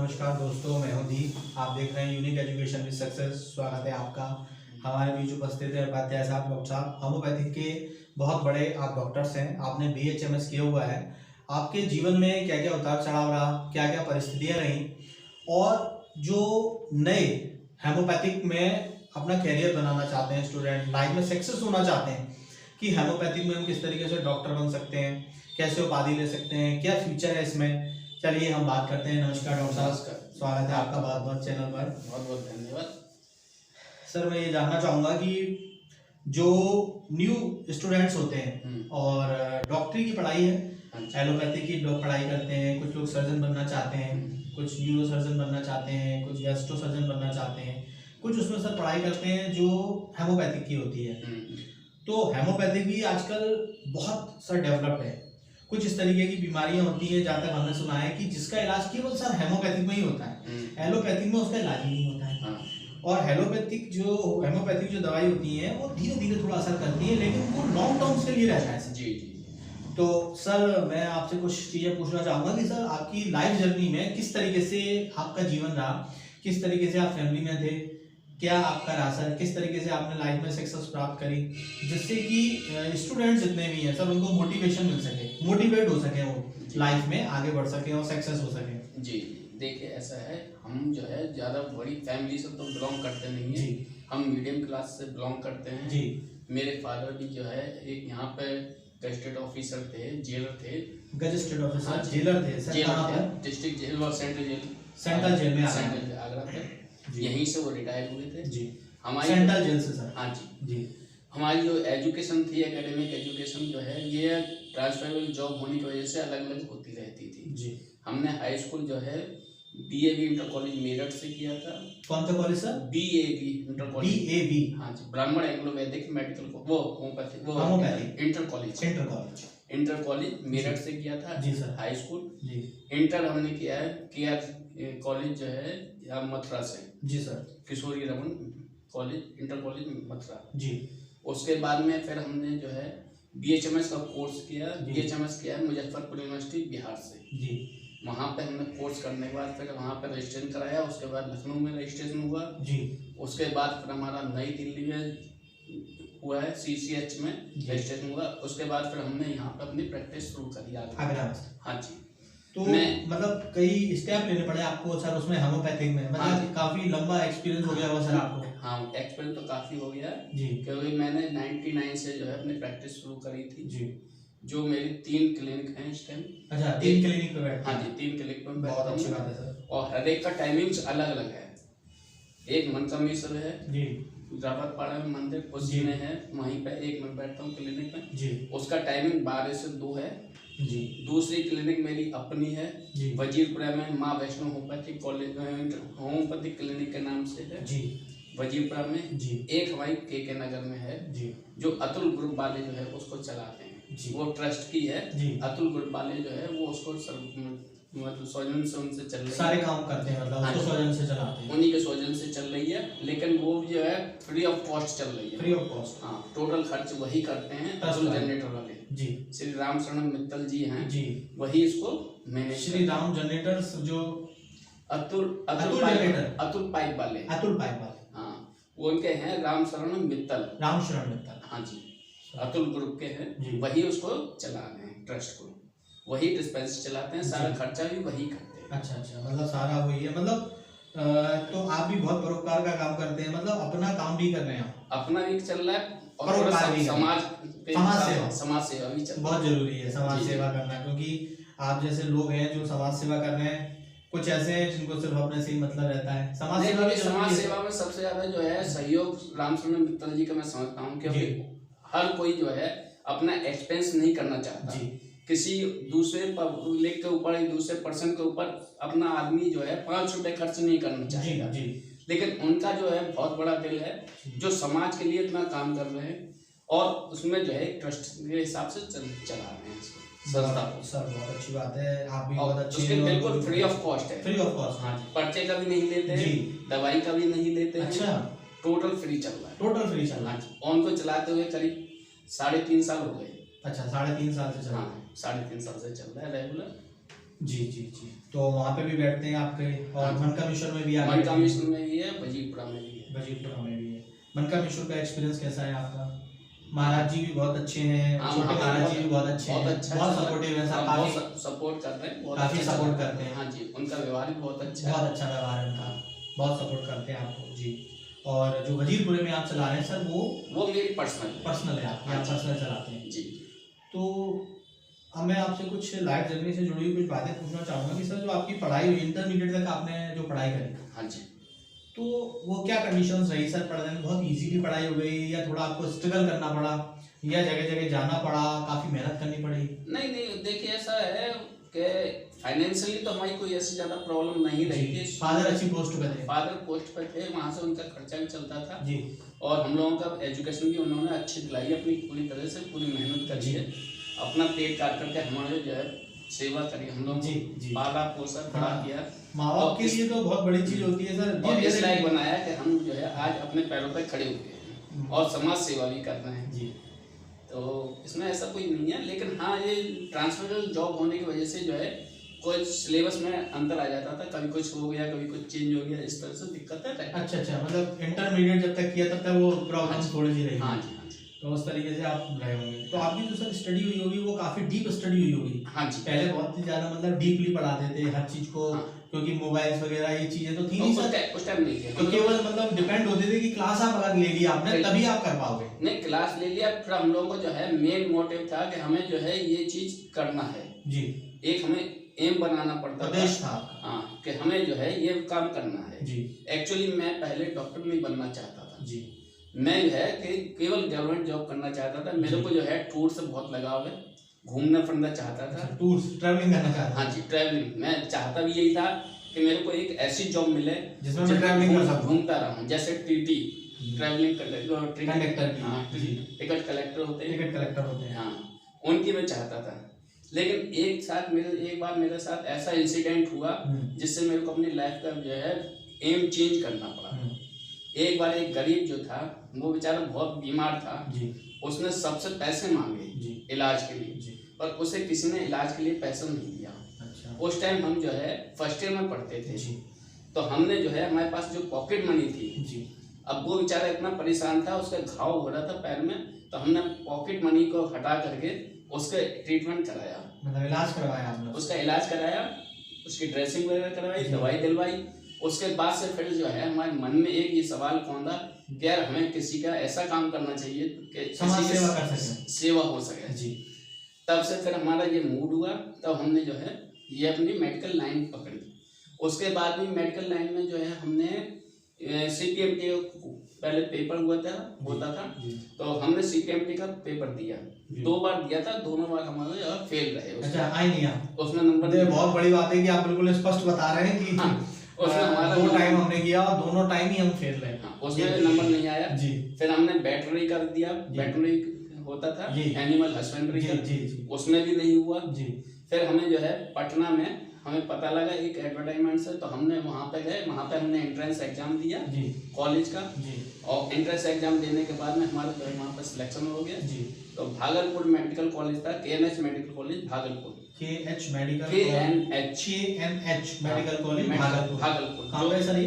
नमस्कार दोस्तों, मैं हूं दी। आप देख रहे हैं यूनिक एजुकेशन विद सक्सेस। स्वागत है आपका। हमारे बीच उपस्थित है उपाध्याय साहब, डॉक्टर साहब। होम्योपैथिक के बहुत बड़े आप डॉक्टर्स हैं, आपने BHMS किया हुआ है। आपके जीवन में क्या क्या उतार चढ़ाव रहा, क्या क्या परिस्थितियाँ रहीं, और जो नए होम्योपैथिक में अपना कैरियर बनाना चाहते हैं, स्टूडेंट लाइफ में सक्सेस होना चाहते हैं कि होम्योपैथिक में हम किस तरीके से डॉक्टर बन सकते हैं, कैसे उपाधि ले सकते हैं, क्या फ्यूचर है इसमें, चलिए हम बात करते हैं। नमस्कार डॉक्टर साहब, स्वागत है आपका बहुत बहुत चैनल पर। बहुत बहुत धन्यवाद सर, मैं ये जानना चाहूँगा कि जो न्यू स्टूडेंट्स होते हैं और डॉक्टरी की पढ़ाई है, एलोपैथी की पढ़ाई करते हैं, कुछ लोग सर्जन बनना चाहते हैं, कुछ न्यूरो सर्जन बनना चाहते हैं, कुछ गैस्ट्रो सर्जन बनना चाहते हैं, कुछ उसमें सर पढ़ाई करते हैं जो होम्योपैथिक की होती है। तो होम्योपैथिक भी आजकल बहुत सर डेवलप्ड है। कुछ इस तरीके की बीमारियां होती हैं, जहाँ तक हमने सुना है कि जिसका इलाज केवल सर होम्योपैथिक में ही होता है, एलोपैथिक में उसका इलाज ही नहीं होता है। और होम्योपैथिक जो दवाई होती है वो धीरे धीरे थोड़ा असर करती है, लेकिन वो लॉन्ग टर्म के लिए रहता है। जी। तो सर, मैं आपसे कुछ चीज़ें पूछना चाहूँगा कि सर आपकी लाइफ जर्नी में किस तरीके से आपका जीवन रहा, किस तरीके से आप फैमिली में थे, क्या आपका रहा सर, किस तरीके से आपने लाइफ में सक्सेस प्राप्त करी, जिससे कि स्टूडेंट्स जितने भी हैं सब उनको मोटिवेशन मिल सके, मोटिवेट हो सके, वो लाइफ में आगे बढ़ सके और सक्सेस हो सके। जी, देखिए ऐसा है, हम जो है ज़्यादा बड़ी फैमिली से तो बिलोंग करते नहीं हैं, हम मीडियम क्लास से बिलोंग करते हैं। जी, मेरे फादर भी जो है एक यहाँ पे गजेटेड ऑफिसर थे, जेलर थे। गजेटेड ऑफिसर, जेलर थे सर, कहाँ पर? डिस्ट्रिक्ट जेल और सेंट्रल जेल में, आगरा पे। यहीं से वो रिटायर हुए थे जी, हमारी सेंट्रल जेल से सर। हाँ जी। हमारी जो एजुकेशन थी, एकेडमिक एजुकेशन जो है, ये ट्रांसफरेबल जॉब होने की वजह से अलग अलग होती रहती थी जी। हमने हाई स्कूल जो है BAB इंटर कॉलेज मेरठ से किया था। कौन सा college sir? BAB inter college. BAB, हाँ जी, Brahman Anglo Vedic medical homeopathic inter college Meerut से किया था जी सर। हाई स्कूल जी। इंटर हमने किया है KR कॉलेज जो है मथुरा से जी sir, Kishori Raman college, inter college Mathura जी। उसके बाद में फिर हमने जो है BHMS का कोर्स किया। BHMS किया मुजफ्फरपुर यूनिवर्सिटी बिहार से जी। वहाँ पे हमने कोर्स करने के बाद फिर वहाँ पे रजिस्ट्रेशन कराया। उसके बाद लखनऊ में रजिस्ट्रेशन हुआ जी। उसके बाद फिर हमारा नई दिल्ली में हुआ है, CCH में रजिस्ट्रेशन हुआ। उसके बाद फिर हमने यहाँ पे अपनी प्रैक्टिस शुरू करी आगरा में। हाँ जी। तो मतलब कई स्टेप लेने पड़े आपको सर उसमें होम्योपैथिक में, मतलब काफी लंबा एक्सपीरियंस हो गया होगा सर आपको? हाँ, एक्सपीरियंस तो काफी हो गया जी, क्योंकि मैंने 99 से जो है अपनी प्रैक्टिस शुरू करी थी जी। जो मेरी 3 क्लिनिक हैं इस टाइम। अच्छा, 3 क्लिनिक पे बैठते हैं? हाँ जी, 3 क्लिनिक पे बैठता हूं। बहुत अच्छी बात है सर। और हर एक का टाइमिंग्स अलग अलग है। एक मनकामेश्वर है जी, रावतपाड़ा में मंदिर, उसी में है, वहीं पे एक मैं बैठता हूँ क्लिनिक में जी। उसका टाइमिंग 12 से 2 है जी। दूसरी क्लिनिक मेरी अपनी है जी, वजीरपुरा में, माँ Vaishno homeopathic college homeopathic clinic के नाम से है जी, वजीरपुरा में जी। एक हमारी KK नगर में है जी, जो अतुल ग्रुप वाले जो है उसको चलाते हैं जी। वो ट्रस्ट की है जी। अतुल ग्रुप वाले जो है वो उसको मतलब सौजन से उनसे चल रही है, सारे काम करते हैं, मतलब उसको सौजन से चलाते हैं, उन्हीं के सौजन से चल रही है। लेकिन वो जो है फ्री ऑफ कॉस्ट चल रही है, फ्री ऑफ कॉस्ट। हाँ, टोटल खर्च वही करते हैं, अतुल जनरेटर वाले जी। श्री राम शरण मित्तल जी हैं जी, वही इसको मैनेज। श्री राम जनरेटर्स जो अतुल पाइप वाले, हाँ, वो उनके हैं राम शरण मित्तल, हाँ जी, अतुल ग्रुप के हैं, वही उसको चला रहे हैं, ट्रस्ट को वही डिस्पेंस चलाते हैं, सारा खर्चा भी वही करते हैं। अच्छा, मतलब सारा वही है, मतलब तो आप भी बहुत परोपकार का काम करते हैं, मतलब अपना काम भी कर रहे हैं, अपना भी चल रहा है और समाज सेवा भी चल, बहुत जरूरी है समाज सेवा करना, क्योंकि आप जैसे लोग हैं जो समाज सेवा कर रहे हैं, कुछ ऐसे हैं जिनको सिर्फ अपने से ही मतलब रहता है। समाज सेवा में सबसे ज्यादा जो है सहयोग रामचंद्र मित्तल जी का मैं समझता हूँ, क्योंकि हर कोई जो है अपना एक्सपेंस नहीं करना चाहता जी। किसी दूसरे पब्लिक के ऊपर, दूसरे पर्सन के ऊपर अपना आदमी जो है 5 रुपए खर्च नहीं करना चाहेगा जी। लेकिन उनका जो है बहुत बड़ा दिल है, जो समाज के लिए इतना काम कर रहे हैं और उसमें जो है ट्रस्ट के हिसाब से चला रहे हैं इसको, संस्था को। सर बहुत अच्छी बात है, आप भी बहुत अच्छी, उसके बिल्कुल फ्री ऑफ कॉस्ट है, फ्री ऑफ कॉस्ट। हाँ जी, पर्चे का भी नहीं लेते जी, दवाई का भी नहीं लेते। अच्छा, टोटल फ्री चल रहा है, टोटल फ्री चल रहा है। उनको चलाते हुए करीब 3.5 साल हो गए। अच्छा, 3.5 साल से चल रहा है? हाँ, 3.5 साल से चल रहा है रेगुलर। जी जी जी। तो वहाँ पे भी बैठते हैं आपके, और मनकामेश्वर में भी मनकामेश्वर में भी है, वजीरपुरा में भी है। वजीरपुरा में भी है। मनकामेश्वर का एक्सपीरियंस कैसा है आपका? महाराज जी भी बहुत अच्छे हैं, छोटे महाराज जी भी बहुत अच्छे हैं, बहुत सपोर्टिव है सर, काफी सपोर्ट करते हैं, काफी सपोर्ट करते हैं। हाँ जी, उनका व्यवहार भी बहुत अच्छा है, बहुत अच्छा व्यवहार है उनका, बहुत सपोर्ट करते हैं आपको जी। और जो वजीरपुरे में आप चला रहे हैं सर, वो मेरी पर्सनल है, आप पर्सनल चलाते हैं जी। तो अब मैं आपसे कुछ लाइफ जर्नी से जुड़ी हुई कुछ बातें पूछना चाहूँगा कि सर जो आपकी पढ़ाई हुई, इंटरमीडिएट तक आपने जो पढ़ाई करी, हाँ जी, तो वो क्या कंडीशंस रही सर? पढ़ने में बहुत इजीली पढ़ाई हो गई, या थोड़ा आपको स्ट्रगल करना पड़ा, या जगह जगह जाना पड़ा, काफ़ी मेहनत करनी पड़ी? नहीं, देखिए ऐसा है कि फाइनेंशियली तो हमारी कोई ऐसी ज़्यादा प्रॉब्लम नहीं रही थी। फादर अच्छी पोस्ट पे थे? फादर पोस्ट पे थे, वहाँ से उनका खर्चा भी चलता था जी। और हम लोगों का एजुकेशन भी उन्होंने अच्छी दिलाई, अपनी पूरी तरह से पूरी मेहनत करी है, अपना पेट काट करके हमारे जो है सेवा करी, हम लोग पाला पोसा बड़ा किया। माँ बाप के लिए तो बहुत बड़ी चीज होती है सर, और इस लायक बनाया कि हम जो है आज अपने पैरों पर खड़े हुए हैं और समाज सेवा भी कर रहे हैं जी। तो इसमें ऐसा कोई नहीं है, लेकिन हाँ ये ट्रांसफर जॉब होने की वजह से जो है कोई सिलेबस में अंतर आ जाता था, कभी कुछ हो गया, कभी कुछ चेंज हो गया, इस तरह से दिक्कत है। अच्छा, मतलब इंटरमीडिएट जब तक किया तब तक वो प्रॉब्लम थोड़ी सी रही? हाँ जी। तो उस तरीके से आप रहे होंगे। तो आपकी जो सर स्टडी हुई होगी वो काफी डीप स्टडी हुई होगी? हाँ जी। पहले बहुत ही ज्यादा मतलब डीपली पढ़ाते थे हर चीज को, क्योंकि मोबाइल्स वगैरह ये चीजें तो थी नहीं सर, उस टाइम नहीं थी, तो केवल मतलब डिपेंड होते थे कि क्लास आप अगर ले लिया आपने तभी आप कर पाओगे। नहीं, क्लास ले लिया, फिर हम लोगों को जो है मेन मोटिव था कि हमें जो है ये चीज करना है जी। एक हमें एम बनाना पड़ता था, हाँ, कि हमें जो है ये काम करना है जी। एक्चुअली मैं पहले डॉक्टर नहीं बनना चाहता था जी, मैं जो है कि केवल गवर्नमेंट जॉब करना चाहता था। मेरे को जो है टूर से बहुत लगाव है, घूमना फिरना चाहता था, टूर्स ट्रैवलिंग करना चाहता था। हाँ जी, ट्रैवलिंग मैं चाहता भी यही था कि मेरे को एक ऐसी जॉब मिले जिसमें मैं ट्रैवलिंग कर सकूं, घूमता रहूं, जैसे टीटी ट्रैवलिंग कंडक्टर, हाँ टिकट कलेक्टर होते हैं, हाँ, उनकी मैं चाहता था। लेकिन एक बार मेरे साथ ऐसा इंसिडेंट हुआ जिससे मेरे को अपनी लाइफ का जो है एम चेंज करना पड़ा। एक बार एक गरीब जो था वो बेचारा बहुत बीमार था जी। उसने सबसे पैसे मांगे जी। इलाज के लिए जी। पर उसे किसी ने इलाज के लिए पैसा नहीं दिया। अच्छा। उस टाइम हम जो है फर्स्ट ईयर में पढ़ते थे जी। तो हमने जो है हमारे पास जो पॉकेट मनी थी जी। अब वो बेचारा इतना परेशान था, उसका घाव हो रहा था पैर में, तो हमने पॉकेट मनी को हटा करके उसका ट्रीटमेंट कराया, मतलब इलाज करवाया हमने, उसका इलाज कराया, उसकी ड्रेसिंग वगैरह करवाई, दवाई दिलवाई। उसके बाद से फिर जो है हमारे मन में एक ये सवाल कौंधा कि यार हमें किसी का ऐसा काम करना चाहिए कि समाज सेवा कर सके, सेवा हो सके जी। तब से फिर हमारा ये मूड हुआ, तब हमने जो है ये अपनी मेडिकल लाइन पकड़ी। उसके बाद भी मेडिकल लाइन में जो है हमने CPMT पहले पेपर होता था, तो हमने CPMT का पेपर दिया, 2 बार दिया था, दोनों बार हमारे फेल रहे। अच्छा, आई नहीं आप उसमें नंबर, बहुत बड़ी बात है कि आप बिल्कुल स्पष्ट बता रहे हैं कि उसमें हमारा 2 टाइम हमने किया और दोनों टाइम ही हम फेल रहे। उसमें नंबर नहीं आया जी। फिर हमने बैटरी कर दिया, बैटरी होता था एनिमल हस्बेंड्री का, उसमें भी नहीं हुआ जी। फिर हमें जो है पटना में हमें पता लगा एक एडवर्टाइजमेंट से, तो हमने वहाँ पे गए, वहाँ पे हमने एंट्रेंस एग्जाम दिया कॉलेज का जी। और एंट्रेंस एग्जाम देने के बाद में हमारा जो है वहाँ पे सिलेक्शन हो गया जी। तो भागलपुर मेडिकल कॉलेज था, KNH medical college Bhagalpur, KNH medical college Bhagalpur. कहाँ पे सर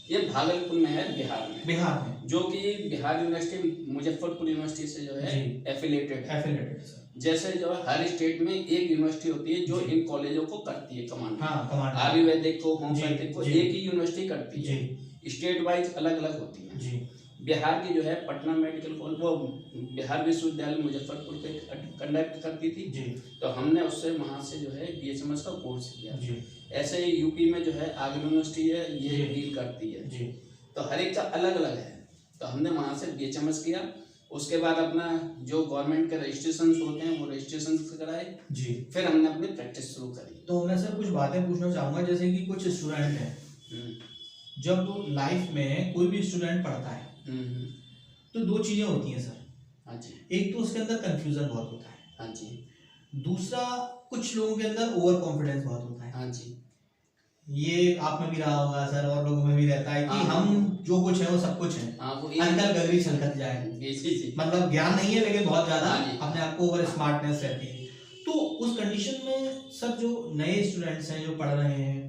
ये भागलपुर में है, बिहार में, जो कि बिहार यूनिवर्सिटी मुजफ्फरपुर यूनिवर्सिटी से जो है एफिलेटेड है। जैसे जो हर स्टेट में एक यूनिवर्सिटी होती है जो इन कॉलेजों को करती है कमांड, आयुर्वेदिक को, होम्योपैथिक को एक ही यूनिवर्सिटी करती है, स्टेट वाइज अलग अलग होती है। बिहार की जो है पटना मेडिकल कॉलेज वो बिहार विश्वविद्यालय मुजफ्फरपुर पे कंडक्ट करती थी जी। तो हमने उससे वहाँ से जो है BHMS का कोर्स किया जी। ऐसे ही यूपी में जो है आगरा यूनिवर्सिटी है, ये डील करती है जी। तो हर एक का अलग अलग है, तो हमने वहाँ से BHMS किया। उसके बाद अपना जो गवर्नमेंट के रजिस्ट्रेशन होते हैं वो रजिस्ट्रेशन कराए जी। फिर हमने अपनी प्रैक्टिस शुरू करी। तो मैं सर कुछ बातें पूछना चाहूँगा, जैसे कि कुछ स्टूडेंट हैं, जब लाइफ में कोई भी स्टूडेंट पढ़ता है तो 2 चीजें होती हैं सर। हाँ जी। एक तो उसके अंदर कंफ्यूजन बहुत होता है, हाँ जी। दूसरा कुछ लोगों के अंदर ओवर कॉन्फिडेंस बहुत होता है, हाँ जी। ये आप में भी रहा होगा सर, और लोगों में भी रहता है कि हम जो कुछ है वो सब कुछ है, अंकल गगरी छलकत जाए, मतलब ज्ञान नहीं है लेकिन बहुत ज्यादा अपने आप को ओवर स्मार्टनेस रहती है। तो उस कंडीशन में सर जो नए स्टूडेंट्स हैं जो पढ़ रहे हैं,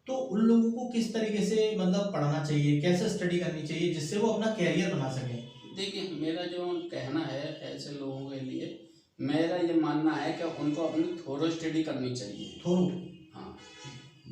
तो उन लोगों को किस तरीके से मतलब पढ़ना चाहिए, कैसे स्टडी करनी चाहिए जिससे वो अपना कैरियर बना सकें? देखिए, मेरा जो कहना है ऐसे लोगों के लिए, मेरा ये मानना है कि उनको अपनी थोरो स्टडी करनी चाहिए। थोरो? हाँ,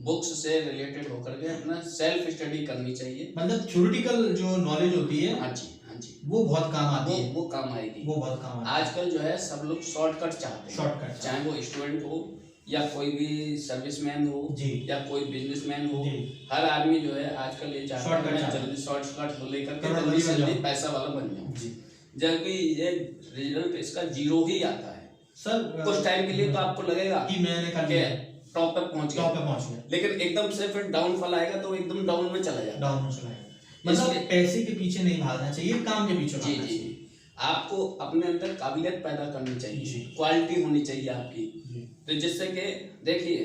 बुक्स से रिलेटेड होकर के अपना सेल्फ स्टडी करनी चाहिए। मतलब थ्योरेटिकल जो नॉलेज होती है, हाँ जी, हाँ जी, वो बहुत काम आती है। वो काम आएगी, वो बहुत काम आएगी। आजकल जो है सब लोग शॉर्टकट चाहते हैं, शॉर्टकट, चाहे वो स्टूडेंट हो या कोई भी सर्विसमैन हो या कोई बिजनेसमैन हो, हर आदमी जो है आजकल ये चाहता है मैं जल्दी शॉर्टकट लेकर के जल्दी से जल्दी पैसा वाला बन जाऊं, जबकि ये रिजल्ट इसका 0 ही आता है। सर कुछ टाइम के लिए तो आपको लगेगा कि मैंने टॉप तक पहुंच गया, लेकिन एकदम से फिर डाउनफॉल आएगा तो एकदम डाउन में चला जाएगा। मतलब पैसे के पीछे नहीं भागना चाहिए, काम के पीछे भागना चाहिए। आपको अपने अंदर काबिलियत पैदा करनी चाहिए, क्वालिटी होनी चाहिए आपकी, तो जिससे कि देखिए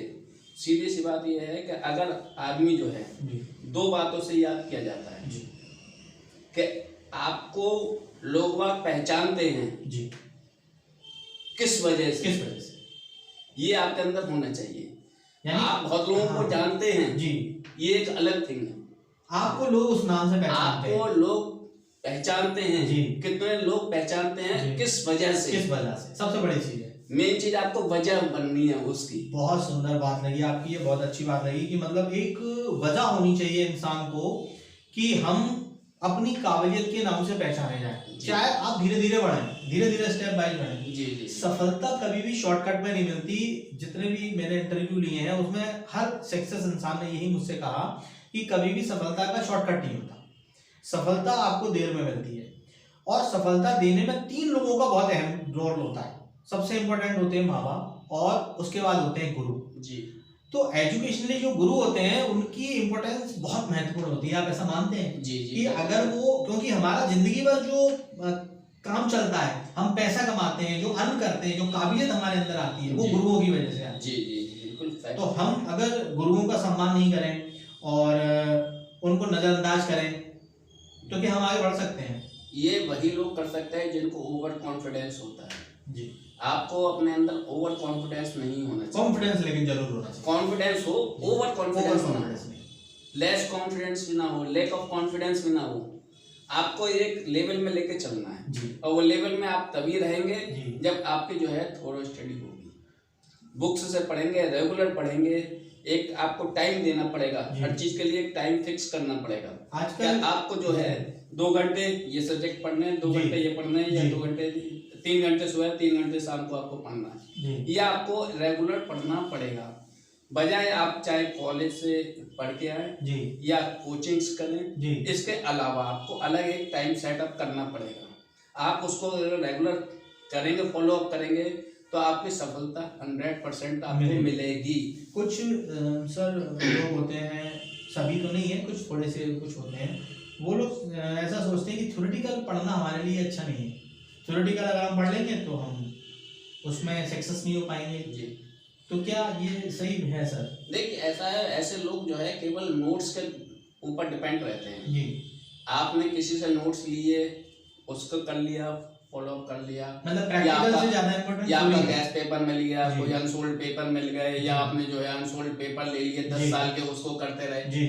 सीधी सी बात यह है कि अगर आदमी जो है 2 बातों से याद किया जाता है कि आपको लोग पहचानते हैं किस वजह से, ये आपके अंदर होना चाहिए। आप बहुत लोगों को जानते हैं ये एक अलग थिंग है, आपको लोग उस नाम से पहचानते हैं, आपको लोग पहचानते हैं, कितने लोग पहचानते हैं, किस वजह से, सबसे बड़ी चीज है। मेन चीज आपको वजह बननी है उसकी। बहुत सुंदर बात लगी आपकी, ये बहुत अच्छी बात लगी कि मतलब एक वजह होनी चाहिए इंसान को कि हम अपनी काबिलियत के नाम से पहचाने जाएं। चाहे आप धीरे धीरे बढ़ें, धीरे धीरे स्टेप बाय बढ़ें। सफलता कभी भी शॉर्टकट में नहीं मिलती। जितने भी मैंने इंटरव्यू लिए हैं उसमें हर सक्सेस इंसान ने यही मुझसे कहा कि कभी भी सफलता का शॉर्टकट नहीं होता, सफलता आपको देर में मिलती है। और सफलता देने में 3 लोगों का बहुत अहम रोल होता है। सबसे इंपॉर्टेंट होते हैं माँ बाप और उसके बाद होते हैं गुरु जी। तो एजुकेशनली जो गुरु होते हैं उनकी इंपॉर्टेंस बहुत महत्वपूर्ण होती है। आप ऐसा मानते हैं जी कि अगर वो, क्योंकि हमारा जिंदगी भर जो काम चलता है, हम पैसा कमाते हैं, जो अर्न करते हैं, जो काबिलियत हमारे अंदर आती है, वो गुरुओं की वजह से आती है। जी जी बिल्कुल। तो हम अगर गुरुओं का सम्मान नहीं करें और उनको नजरअंदाज करें तो क्या हम आगे बढ़ सकते हैं? ये वही लोग कर सकते हैं जिनको ओवर कॉन्फिडेंस होता है जी। आपको अपने अंदर ओवर कॉन्फिडेंस नहीं होना चाहिए, कॉन्फिडेंस लेकिन जरूर होना चाहिए। कॉन्फिडेंस हो, ओवर कॉन्फिडेंस नहीं, लेस कॉन्फिडेंस भी ना हो, लैक ऑफ कॉन्फिडेंस भी ना हो। आपको एक लेवल में लेके चलना है जी। और वो लेवल में आप तभी रहेंगे जब आपकी जो है थोड़ा स्टडी होगी, बुक्स से पढ़ेंगे, रेगुलर पढ़ेंगे, एक आपको टाइम देना पड़ेगा, हर चीज के लिए एक टाइम फिक्स करना पड़ेगा। आजकल आपको जो है 2 घंटे ये सब्जेक्ट पढ़ने हैं, 2 घंटे ये पढ़ने हैं, या 2 घंटे 3 घंटे सुबह 3 घंटे शाम को आपको पढ़ना है, ये आपको रेगुलर पढ़ना पड़ेगा। बजाय आप चाहे कॉलेज से पढ़ के आए या कोचिंग्स करें, इसके अलावा आपको अलग एक टाइम सेटअप करना पड़ेगा। आप उसको रेगुलर करेंगे, फॉलो अप करेंगे तो आपकी सफलता 100% आपको मिलेगी। कुछ सर लोग होते हैं, सभी तो नहीं है, कुछ थोड़े से कुछ होते हैं, वो लोग ऐसा सोचते हैं कि थ्योरेटिकल पढ़ना हमारे लिए अच्छा नहीं है। थ्योरेटिकल अगर हम पढ़ लेंगे तो हम उसमें सक्सेस नहीं हो पाएंगे जी। तो क्या ये सही है सर? देखिए ऐसा है, ऐसे लोग जो है केवल नोट्स के ऊपर डिपेंड रहते हैं जी। आपने किसी से नोट्स लिए, उसको कर लिया, फॉलो अप कर लिया, मतलब प्रैक्टिकल से ज्यादा इंपॉर्टेंट, या आपका गैस पेपर मिल गया, कोई अनसोल्ड पेपर मिल गए, या आपने जो है अनसोल्ड पेपर ले लिए 10 साल के, उसको करते रहे जी।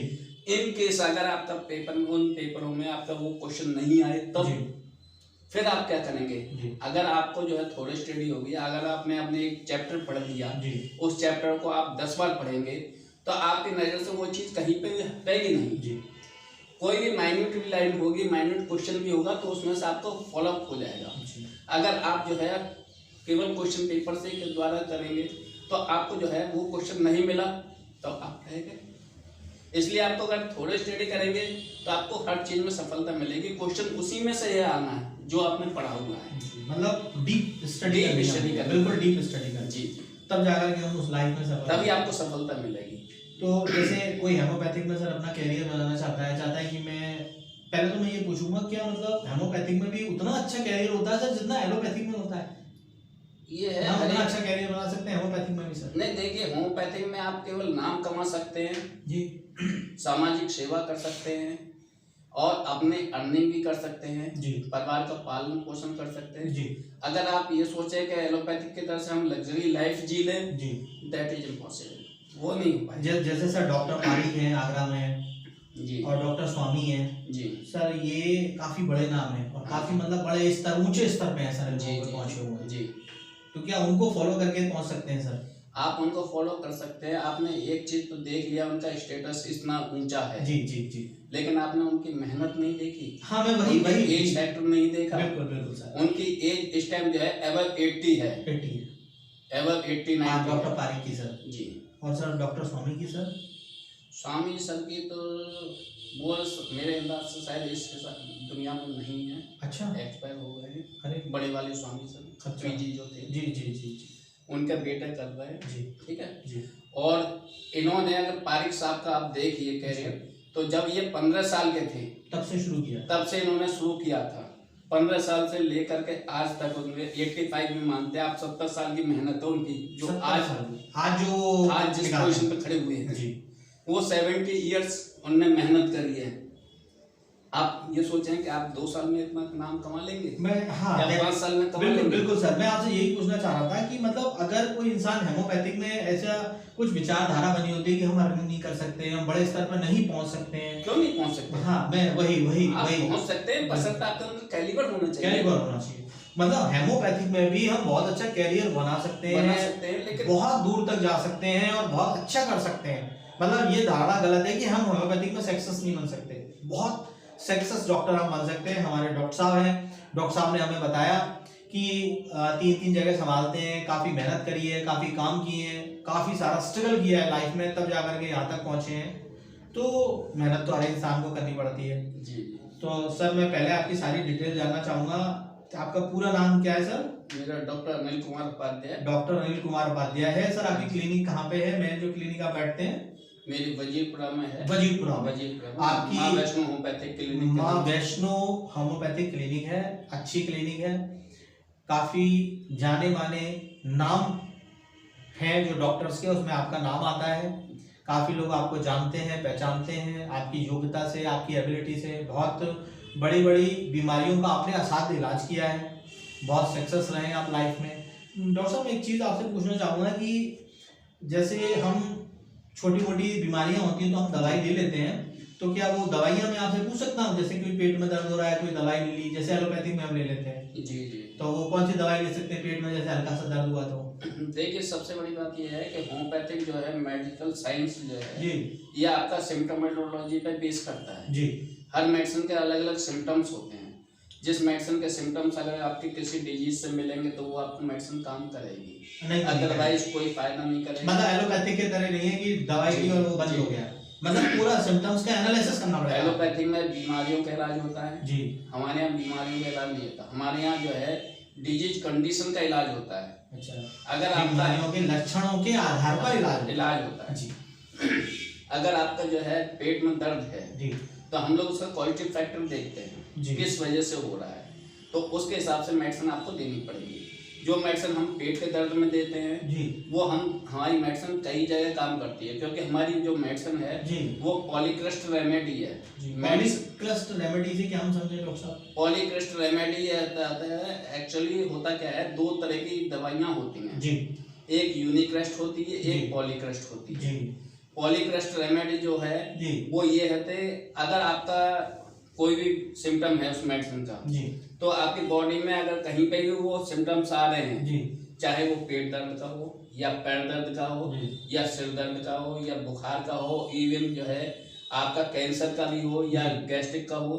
इन केस अगर आपका पेपर में, उन पेपरों में आपका वो क्वेश्चन नहीं आए तब फिर आप क्या करेंगे? अगर आपको जो है थोड़ी स्टडी होगी, अगर आपने अपने एक चैप्टर पढ़ लिया, उस चैप्टर को आप 10 बार पढ़ेंगे तो आपकी नजर से वो चीज कहीं पे रहेगी नहीं जी। कोई भी माइन्यूट भी लाइन होगी, माइन्यूट क्वेश्चन भी होगा तो उसमें से आपको फॉलो अप हो जाएगा। अगर आप जो है केवल क्वेश्चन पेपर से के द्वारा करेंगे तो आपको जो है वो क्वेश्चन नहीं मिला तो आप कहेंगे। इसलिए आपको अगर थोड़े स्टडी करेंगे तो आपको हर चीज में सफलता मिलेगी। क्वेश्चन उसी में से आना है जो आपने पढ़ा हुआ है, मतलब डीप स्टडी करना, बिल्कुल डीप स्टडी करना जी। तब जाकर के हम उस लाइफ में सफल, तभी आपको सफलता मिलेगी। तो जैसे कोई हेमोपैथिक में सर अपना कैरियर बनाना चाहता है कि मैं, पहले तो मैं ये पूछूंगा क्या मतलब हेमोपैथिक में भी उतना अच्छा कैरियर होता है सर जितना एलोपैथिक में होता है? ये है, हम उतना अच्छा कैरियर बना सकते हैं होम्योपैथिक में भी सर? नहीं, देखिए होम्योपैथिक में आप केवल नाम कमा सकते हैं जी, सामाजिक सेवा कर सकते हैं और अपने अर्निंग भी कर सकते हैं जी, परिवार का पालन पोषण कर सकते हैं जी। अगर आप ये सोचे कि एलोपैथिक की तरह से हम लग्जरी लाइफ जी लें जी, दैट इज इम्पॉसिबल, वो नहीं हो पाएगा। जैसे सर डॉक्टर पारिक हैं आगरा में जी, और डॉक्टर स्वामी हैं जी सर, ये काफी बड़े नाम हैं और काफी मतलब बड़े स्तर, ऊंचे स्तर पे हैं सर पहुंचे हुए जी। तो क्या उनको फॉलो करके पहुंच सकते हैं सर? आप उनको फॉलो कर सकते हैं। आपने एक चीज तो देख लिया, उनका स्टेटस इतना ऊंचा है जी जी जी, लेकिन आपने उनकी मेहनत नहीं देखी। हाँ, मैं वही एज फैक्टर नहीं देखा। बिल्कुल बिल्कुल सर, उनकी एज इस टाइम जो है एवर 80 है, 80 एवर 89 डॉक्टर पारिक की सर जी। और सर डॉक्टर स्वामी की सर? स्वामी सर की तो वो मेरे अंदाज से शायद इस दुनिया में नहीं है। अच्छा, एक्सपायर हो गए हैं। अरे बड़े वाले स्वामी सर जी जो थे जी जी जी जी, उनका बेटा कर रहा है जी, ठीक है जी। और इन्होंने अगर पारिक साहब का आप देखिए कैरियर, तो जब ये 15 साल के थे तब से शुरू किया, तब से इन्होंने शुरू किया था। 15 साल से लेकर के आज तक उनके 85 में मानते हैं आप, 70 साल की मेहनत है उनकी, जो आज जिस पोजीशन पे खड़े हुए हैं जी, वो 70 इयर्स उनने मेहनत करी है। आप ये सोचें कि आप 2 साल में इतना नाम कमा लेंगे? मैं हाँ, या 5 साल में कमा लेंगे? बिल्कुल सर, मैं आपसे यही पूछना चाह रहा था कि मतलब अगर कोई इंसान हेमोपैथिक में ऐसा कुछ विचारधारा बनी होती है कि हम अर्निंग नहीं कर सकते, हम बड़े स्तर पर नहीं पहुंच सकते हैं, क्यों नहीं पहुंच सकते? हाँ, मैं वही पहुंच सकते हैं, बशर्ते आपका कैलिबर होना चाहिए। कैलिबर होना चाहिए, मतलब हेमोपैथिक में भी हम बहुत अच्छा कैरियर बना सकते हैं, लेकिन बहुत दूर तक जा सकते हैं और बहुत अच्छा कर सकते हैं। मतलब ये धारणा गलत है कि हम होम्योपैथिक में सक्सेस नहीं बन सकते, बहुत सक्सेस डॉक्टर हम बन सकते हैं। हमारे डॉक्टर साहब हैं, डॉक्टर साहब ने हमें बताया कि 3 जगह संभालते हैं, काफ़ी मेहनत करी है, काफ़ी काम किए हैं, काफ़ी सारा स्ट्रगल किया है लाइफ में, तब जाकर के यहाँ तक पहुँचे हैं। तो मेहनत तो हर इंसान को करनी पड़ती है जी। तो सर मैं पहले आपकी सारी डिटेल जानना चाहूँगा, आपका पूरा नाम क्या है सर? मेरा डॉक्टर अनिल कुमार उपाध्याय। डॉक्टर अनिल कुमार उपाध्याय है सर। आपकी क्लिनिक कहाँ पे है? मैं जो क्लिनिक आप बैठते हैं मेरी वजीरपुरा में है। वजीरपुरा आपकी माँ वैष्णो होम्योपैथिक क्लिनिक, माँ वैष्णो होम्योपैथिक क्लिनिक है, अच्छी क्लिनिक है, काफी जाने माने नाम हैं जो डॉक्टर्स के, उसमें आपका नाम आता है, काफी लोग आपको जानते हैं, पहचानते हैं, आपकी योग्यता से, आपकी एबिलिटी से। बहुत बड़ी बड़ी बीमारियों का आपने असाध्य इलाज किया है, बहुत सक्सेस रहे हैं आप लाइफ में। डॉक्टर साहब एक चीज़ आपसे पूछना चाहूँगा कि जैसे हम छोटी मोटी बीमारियां होती हैं तो हम दवाई ले लेते हैं, तो क्या वो दवाइयां मैं आपसे पूछ सकता हूँ? जैसे कोई पेट में दर्द हो रहा है, कोई दवाई ले ली, जैसे एलोपैथिक में हम ले लेते हैं जी जी, तो वो कौन सी दवाई ले सकते हैं पेट में, जैसे हल्का सा दर्द हुआ तो? देखिए सबसे बड़ी बात यह है कि होम्योपैथिक जो है मेडिकल साइंस जो है जी, ये आपका सिम्टोमेटोलॉजी पे बेस करता है जी। हर मेडिसिन के अलग अलग सिम्टम्स होते हैं, जिस मेडिसिन के सिम्टम्स अगर आपके किसी डिजीज से मिलेंगे तो वो आपको मेडिसिन काम करेगी, अदरवाइज कोई फायदा नहीं करेगा। मतलब एलोपैथिक के तरह नहीं है कि दवाई ली और वो बंद हो गया, मतलब पूरा सिम्टम्स का एनालिसिस करना पड़ेगा। एलोपैथिक में बीमारियों का इलाज होता है जी, हमारे यहाँ बीमारियों का इलाज नहीं होता, हमारे यहाँ जो है डिजीज कंडीशन का इलाज होता है। अच्छा, अगर बीमारियों के लक्षणों के आधार पर इलाज होता है जी। अगर आपका जो है पेट में दर्द है जी, तो हम लोग उसका क्वालिटी फैक्टर देखते हैं किस वजह से हो रहा है, तो उसके हिसाब से मेडिसिन आपको देनी पड़ेगी। जो मेडिसिन हम पेट के दर्द में देते हैं जी, वो हमारी मेडिसिन कई जगह काम करती है, क्योंकि हमारी जो मेडिसिन है जी, वो पॉलीक्रिस्ट रेमेडी है। पॉलीक्रिस्ट रेमेडी से क्या हम समझे डॉक्टर साहब? पॉलीक्रिस्ट रेमेडी एक्चुअली होता क्या है, 2 तरह की दवाइयाँ होती हैं जी, एक यूनिक्रेस्ट होती है, एक पॉलीक्रिस्ट होती है। पॉलीक्रिस्ट रेमेडी जो है वो ये है, अगर आपका कोई भी सिम्टम है उस मेडिसिन का जी, तो आपकी बॉडी में अगर कहीं पे भी वो सिम्टम्स आ रहे हैं जी, चाहे वो पेट दर्द का हो या पैर दर्द का हो या सिर दर्द का हो या बुखार का हो, इवन जो है आपका कैंसर का भी हो या गैस्ट्रिक का हो,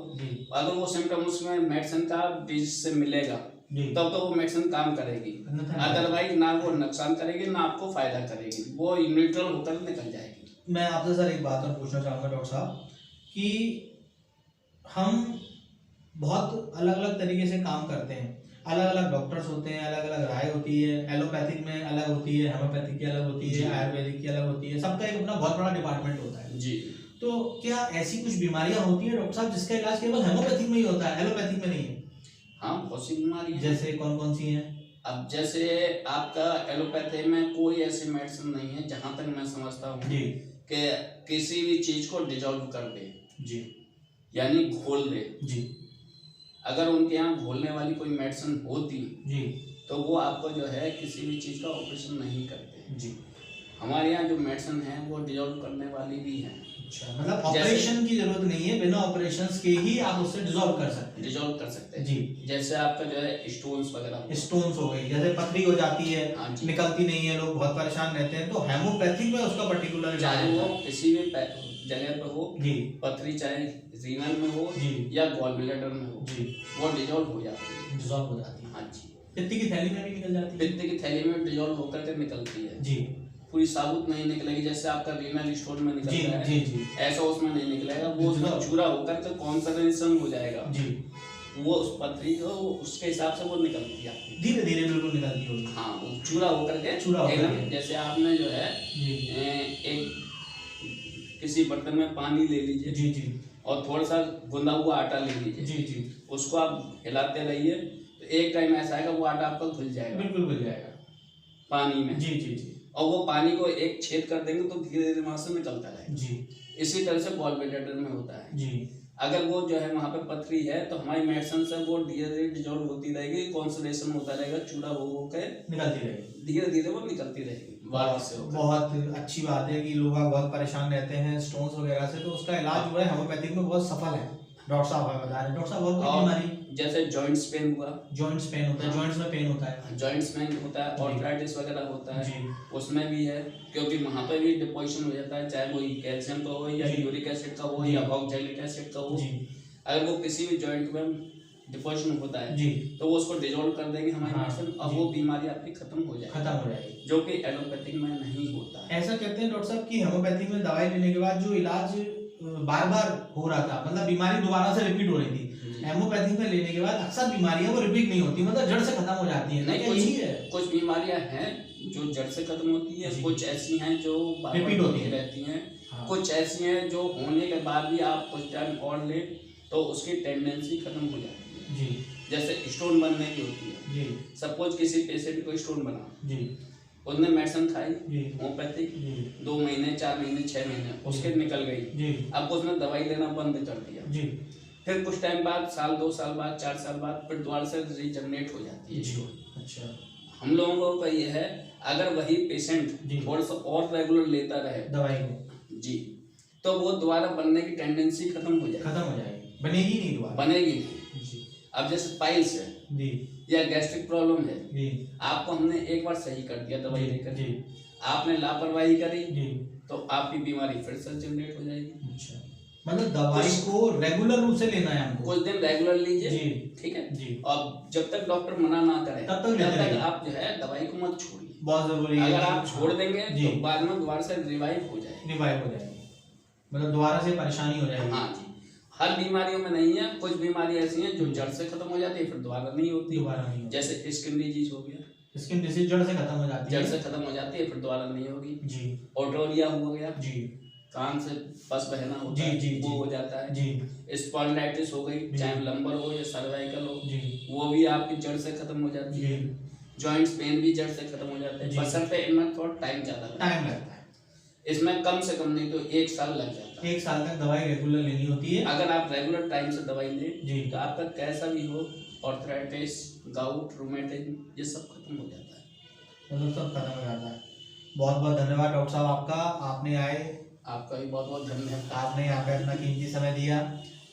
अगर वो सिम्टम उसमें मेडिसिन का डिजीज से मिलेगा तब तो वो मेडिसिन काम करेगी, अदरवाइज ना वो नुकसान करेगी ना आपको फायदा करेगी, वो न्यूट्रल होकर निकल जाएगी। मैं आपसे सर एक बात और पूछना चाहूँगा डॉक्टर साहब कि हम बहुत अलग अलग तरीके से काम करते हैं, अलग अलग डॉक्टर्स होते हैं, अलग अलग राय होती है, एलोपैथिक में अलग होती है, हेमोपैथिक की अलग होती है, आयुर्वेदिक की अलग होती है, सबका एक अपना बहुत बड़ा डिपार्टमेंट होता है जी। तो क्या ऐसी कुछ बीमारियां होती है डॉक्टर साहब जिसका इलाज केवल हेमोपैथिक में ही होता है, एलोपैथिक में नहीं है? हाँ, बहुत सी बीमारी, जैसे कौन कौन सी हैं? अब जैसे आपका एलोपैथी में कोई ऐसी मेडिसिन नहीं है जहाँ तक मैं समझता हूँ कि किसी भी चीज को डिजोल्व कर दे जी, यानी घोल दे जी। अगर उनके यहाँ घोलने वाली कोई मेडिसिन होती जी तो वो आपको जो है किसी भी चीज़ का ऑपरेशन नहीं करते जी। हमारे यहाँ जो मेडिसिन है वो डिजोल्व करने वाली भी है। अच्छा, मतलब ऑपरेशन की जरूरत नहीं है, बिना ऑपरेशंस के ही आप उससे डिजोल्व कर सकते हैं। जी। जैसे आपका जो है स्टोन्स वगैरह, स्टोन्स हो गई, जैसे पथरी हो जाती है, निकलती नहीं है, लोग बहुत परेशान रहते हैं, तो हेमोपैथिक में उसका पर्टिकुलर चाहे वो किसी भी जगह पे हो जी, पथरी चाहे रीनल में हो जी या गॉल ब्लैडर में हो जी, वो डिजोल्व हो जाती है। हाँ जी। पित्त की थैली में भी निकल जाती है। पित्त की थैली में डिजोल्व होकर के निकलती है जी। पूरी साबुत नहीं निकलेगी, जैसे आपका रीनल स्टोन में निकलता है जी जी, ऐसा उसमें नहीं निकलेगा, वो उसमें चूरा होकर के कॉन्सर्वेशन हो जाएगा जी, वो उस पथरी को उसके हिसाब से वो निकलती है, धीरे धीरे बिल्कुल निकलती होगी। हाँ, वो चूरा होकर के जैसे आपने जो है एक किसी बर्तन में पानी ले लीजिए जी जी, और थोड़ा सा गुंदा हुआ आटा ले लीजिए जी जी, उसको आप हिलाते रहिए, तो एक टाइम ऐसा आएगा वो आटा आपका घुल जाएगा, बिल्कुल घुल जाएगा पानी में जी जी जी, और वो पानी को एक छेद कर देंगे तो धीरे धीरे वहां से निकलता रहेगा जी। इसी तरह से गॉल ब्लैडर में होता है जी। अगर वो जो है वहाँ पे पथरी है तो हमारी मेडिसिन से वो धीरे धीरे डिजोल्व होती रहेगी, कॉन्सोलेशन होता रहेगा, चूड़ा हो के निकलती रहेगी, धीरे धीरे वो निकलती रहेगी। बहुत अच्छी बात है कि लोग बहुत परेशान रहते हैं स्टोन्स वगैरह से, तो उसका इलाज जो है होम्योपैथिक में बहुत सफल है। डॉक्टर साहब बता रहे हैं, डॉक्टर साहब और कोई बीमारी जैसे जॉइंट्स पेन हुआ, जॉइंट्स पेन होता है, जॉइंट्स में पेन होता है, जॉइंट्स पेन होता है, आर्थराइटिस वगैरह होता है उसमें भी है, क्योंकि वहाँ पे भी डिपोजिशन हो जाता है, चाहे वो कैल्शियम का हो या यूरिक एसिड का हो या ऑक्सैलिक एसिड का हो, अगर वो किसी भी जॉइंट में डिपोजिशन होता है जी, तो वो उसको डिजोल्व कर देंगे हमारी मेडिसिन, और वो बीमारी आपकी खत्म हो जाएगी, जो कि एलोपैथिक में नहीं होता है। ऐसा कहते हैं डॉक्टर साहब कि होम्योपैथिक में दवाई लेने के बाद जो इलाज बार बार हो रहा था, मतलब बीमारी दोबारा से रिपीट हो रही थी, हेमोपैथिक में लेने के बाद अक्सर बीमारियां वो रिपीट नहीं होती, मतलब जड़ से खत्म हो जाती है। नहीं, यही है, कुछ बीमारियां हैं जो जड़ से खत्म होती है, कुछ ऐसी हैं जो रिपीट होती रहती हैं, कुछ ऐसी हैं जो होने के बाद भी आप कुछ टाइम और ले तो उसकी टेंडेंसी खत्म हो जाती है जी। जैसे स्टोन बनने की होती है जी, सपोज किसी पेशेंट को स्टोन बना जी, उसने मेडिसिन खाई होम्योपैथिक 2 महीने 4 महीने 6 महीने उसके निकल गई, अब उसने दवाई लेना बंद कर दिया जी, फिर कुछ टाइम बाद साल 2 साल बाद 4 साल बाद फिर दोबारा से रीजनरेट हो जाती है स्टोन। अच्छा, हम लोगों का ये है अगर वही पेशेंट थोड़ा सा और रेगुलर लेता रहे दवाई को जी, तो वो दोबारा बनने की टेंडेंसी खत्म हो जाएगी, बनेगी नहीं दोबारा, बनेगी नहीं जी। अब जैसे पाइल्स है जी या गैस्ट्रिक प्रॉब्लम है जी, आपको हमने एक बार सही कर दिया दवाई लेकर जी, आपने लापरवाही करी जी, तो आपकी बीमारी फिर से जनरेट हो जाएगी। अच्छा, मतलब दवाई को रेगुलर रूप से लेना है हमको, कुछ दिन रेगुलर लीजिए जी, ठीक है जी, और जब तक डॉक्टर मना ना करे तब तक आप जो है दवाई को मत छोड़िए, बहुत जरूरी है। अगर आप छोड़ देंगे तो बाद में दोबारा से रिवाइव हो जाएगी, मतलब दोबारा से परेशानी हो जाएगी। हाँ जी, हर बीमारियों में नहीं है, कुछ बीमारी ऐसी हैं जो जड़ से खत्म हो जाती है फिर दोबारा नहीं होती, जैसे स्किन डिजीज हो गया, स्किन डिजीज जड़ से खत्म हो जाती है, जड़ से खत्म हो जाती है फिर दोबारा नहीं होगी जी। ओटोरिया हो गया जी, कान से पस बहना होता है जी, वो हो जाता है जी। स्पॉन्डिलाइटिस हो गई, चाहे लंबर हो या सर्वाइकल हो जी, वो भी आपकी जड़ से खत्म हो जाती है। जॉइंट्स पेन भी जड़ से खत्म हो जाते हैं, बशर्ते इनमें थोड़ा टाइम ज्यादा लगता है, इसमें कम से कम नहीं तो 1 साल लग जाता है। 1 साल तक दवाई रेगुलर लेनी होती है। अगर आप रेगुलर टाइम से दवाई लें जी, तो आपका कैसा भी हो आर्थराइटिस, गाउट, रूमेटिज्म ये सब खत्म हो जाता है, मतलब सब खत्म हो जाता है। बहुत बहुत धन्यवाद डॉक्टर साहब आपका, आपने आए, आपका भी बहुत बहुत धन्यवाद, आपने यहाँ पे अपना कीमती समय दिया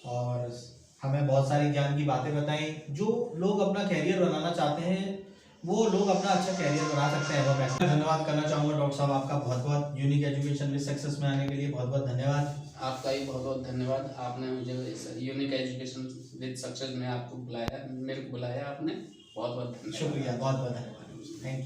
और हमें बहुत सारी ज्ञान की बातें बताई। जो लोग अपना कैरियर बनाना चाहते हैं वो लोग अपना अच्छा कैरियर बना सकते हैं। धन्यवाद करना चाहूँगा डॉक्टर साहब आपका, बहुत बहुत यूनिक एजुकेशन विद सक्सेस में आने के लिए बहुत बहुत धन्यवाद। आपका भी बहुत बहुत धन्यवाद, आपने मुझे यूनिक एजुकेशन विद सक्सेस में आपको बुलाया, मेरे को बुलाया आपने, बहुत बहुत शुक्रिया, बहुत बहुत धन्यवाद, थैंक यू।